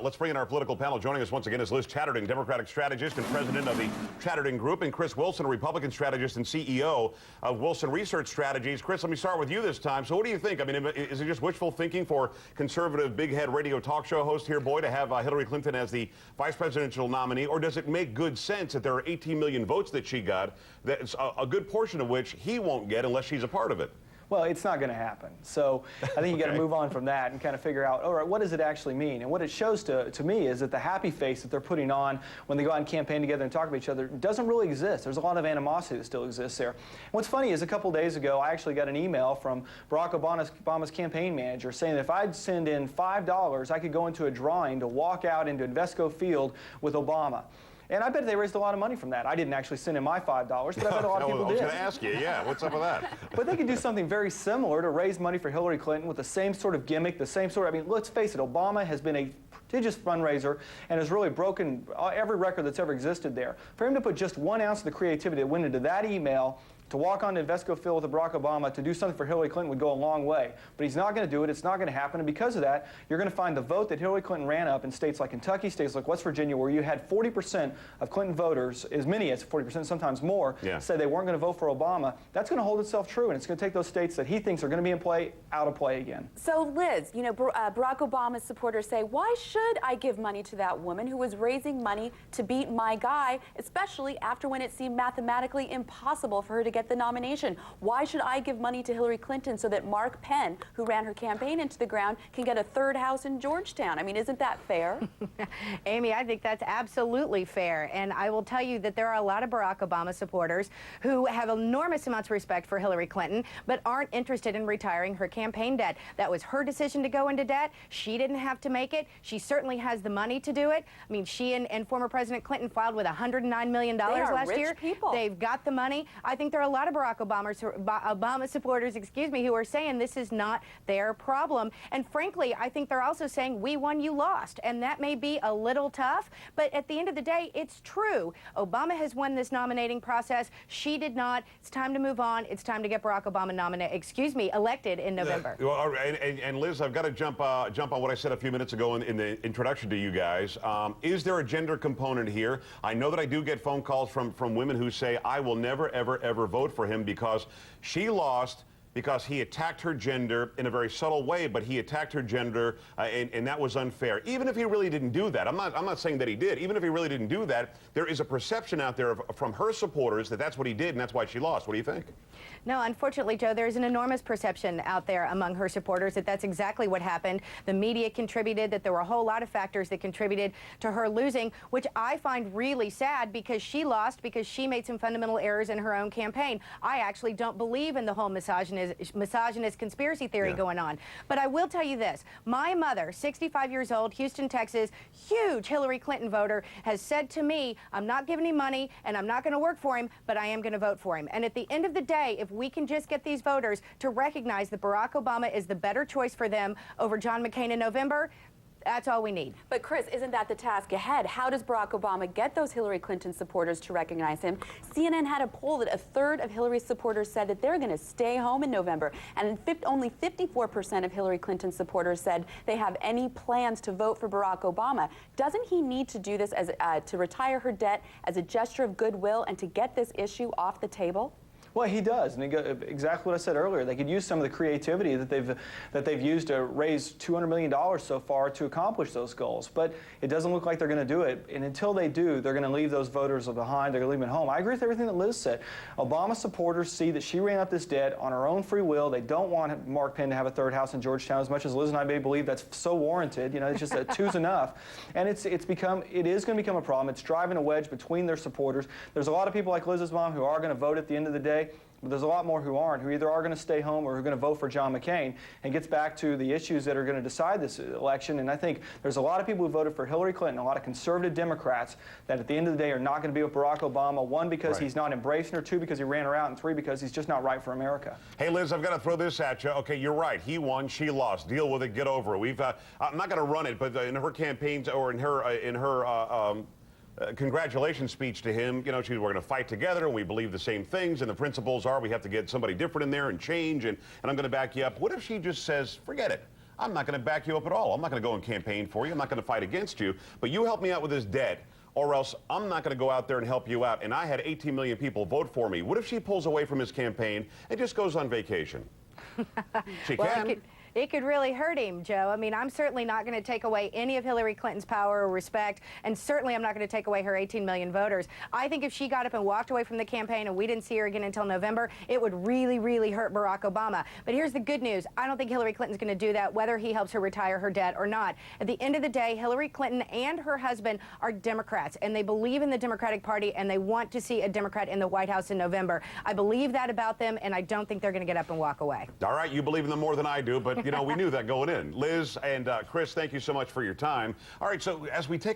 Let's bring in our political panel. Joining us once again is Liz Chatterton, Democratic strategist and president of the Chatterton Group, and Chris Wilson, Republican strategist and CEO of Wilson Research Strategies. Chris, let me start with you this time. So what do you think? I mean, is it just wishful thinking for conservative big head radio talk show host here, boy, to have Hillary Clinton as the vice presidential nominee? Or does it make good sense that there are 18 million votes that she got, that's a good portion of which he won't get unless she's a part of it? Well, it's not going to happen. So I think you got to move on from that and kind of figure out, all right, what does it actually mean? And what it shows to me is that the happy face that they're putting on when they go out and campaign together and talk about each other doesn't really exist. There's a lot of animosity that still exists there. And what's funny is a couple days ago, I actually got an email from Barack Obama's campaign manager saying that if I'd send in $5, I could go into a drawing to walk out into Invesco Field with Obama. And I bet they raised a lot of money from that. I didn't actually send in my $5, but I bet a lot of people did. I was going to ask you, yeah, what's up with that? But they could do something very similar to raise money for Hillary Clinton with the same sort of gimmick, the same sort of, I mean, let's face it, Obama has been a prodigious fundraiser and has really broken every record that's ever existed there. For him to put just 1 ounce of the creativity that went into that email to walk on to Invesco Field with Barack Obama to do something for Hillary Clinton would go a long way. But he's not going to do it. It's not going to happen. And because of that, you're going to find the vote that Hillary Clinton ran up in states like Kentucky, states like West Virginia, where you had 40% of Clinton voters, as many as 40%, sometimes more, said they weren't going to vote for Obama. That's going to hold itself true, and it's going to take those states that he thinks are going to be in play out of play again. So, Liz, you know, Barack Obama's supporters say, why should I give money to that woman who was raising money to beat my guy, especially after when it seemed mathematically impossible for her to get the nomination? Why should I give money to Hillary Clinton so that Mark Penn, who ran her campaign into the ground, can get a third house in Georgetown? I mean, isn't that fair? Amy, I think that's absolutely fair. And I will tell you that there are a lot of Barack Obama supporters who have enormous amounts of respect for Hillary Clinton, but aren't interested in retiring her campaign debt. That was her decision to go into debt. She didn't have to make it. She certainly has the money to do it. I mean, she and former President Clinton filed with $109 million last year. People. They've got the money. I think there are a lot of Barack Obama supporters, who are saying this is not their problem. And frankly, I think they're also saying, we won, you lost. And that may be a little tough, but at the end of the day, it's true. Obama has won this nominating process. She did not. It's time to move on. It's time to get Barack Obama elected in November. And Liz, I've got to jump on what I said a few minutes ago in the introduction to you guys. Is there a gender component here? I know that I do get phone calls from women who say, I will never, ever, ever vote for him because she lost because he attacked her gender in a very subtle way, but he attacked her gender, and that was unfair. Even if he really didn't do that, I'm not saying that he did. Even if he really didn't do that, there is a perception out there from her supporters that that's what he did, and that's why she lost. What do you think? No, unfortunately, Joe, there's an enormous perception out there among her supporters that that's exactly what happened. The media contributed, that there were a whole lot of factors that contributed to her losing, which I find really sad because she lost because she made some fundamental errors in her own campaign. I actually don't believe in the whole misogynist conspiracy theory going on. But I will tell you this. My mother, 65 years old, Houston, Texas, huge Hillary Clinton voter, has said to me, I'm not giving him money and I'm not going to work for him, but I am going to vote for him. And at the end of the day, if we can just get these voters to recognize that Barack Obama is the better choice for them over John McCain in November, that's all we need. But Chris, isn't that the task ahead? How does Barack Obama get those Hillary Clinton supporters to recognize him? CNN had a poll that a third of Hillary's supporters said that they're going to stay home in November, and only 54% of Hillary Clinton supporters said they have any plans to vote for Barack Obama. Doesn't he need to do this as to retire her debt as a gesture of goodwill and to get this issue off the table? Well, he does, and exactly what I said earlier. They could use some of the creativity that they've used to raise $200 million so far to accomplish those goals. But it doesn't look like they're going to do it. And until they do, they're going to leave those voters behind. They're going to leave them at home. I agree with everything that Liz said. Obama supporters see that she ran up this debt on her own free will. They don't want Mark Penn to have a third house in Georgetown, as much as Liz and I may believe that's so warranted. You know, it's just that two's enough. And it is going to become a problem. It's driving a wedge between their supporters. There's a lot of people like Liz's mom who are going to vote at the end of the day. But there's a lot more who aren't, who either are going to stay home or who are going to vote for John McCain, and gets back to the issues that are going to decide this election. And I think there's a lot of people who voted for Hillary Clinton, a lot of conservative Democrats, that at the end of the day are not going to be with Barack Obama, one, because he's not embracing her, two, because he ran her out, and three, because he's just not right for America. Hey, Liz, I've got to throw this at you. Okay, you're right. He won, she lost. Deal with it, get over it. I'm not going to run it, but in her campaigns or in her congratulations speech to him, you know, we're going to fight together and we believe the same things, and the principles are we have to get somebody different in there and change, and I'm going to back you up. What if she just says, forget it, I'm not going to back you up at all. I'm not going to go and campaign for you. I'm not going to fight against you. But you help me out with this debt, or else I'm not going to go out there and help you out. And I had 18 million people vote for me. What if she pulls away from his campaign and just goes on vacation? She can. It could really hurt him, Joe. I mean, I'm certainly not going to take away any of Hillary Clinton's power or respect, and certainly I'm not going to take away her 18 million voters. I think if she got up and walked away from the campaign and we didn't see her again until November, it would really, really hurt Barack Obama. But here's the good news. I don't think Hillary Clinton's going to do that, whether he helps her retire her debt or not. At the end of the day, Hillary Clinton and her husband are Democrats, and they believe in the Democratic Party, and they want to see a Democrat in the White House in November. I believe that about them, and I don't think they're going to get up and walk away. All right, you believe in them more than I do, but, you know, we knew that going in. Liz and Chris, thank you so much for your time. All right, so as we take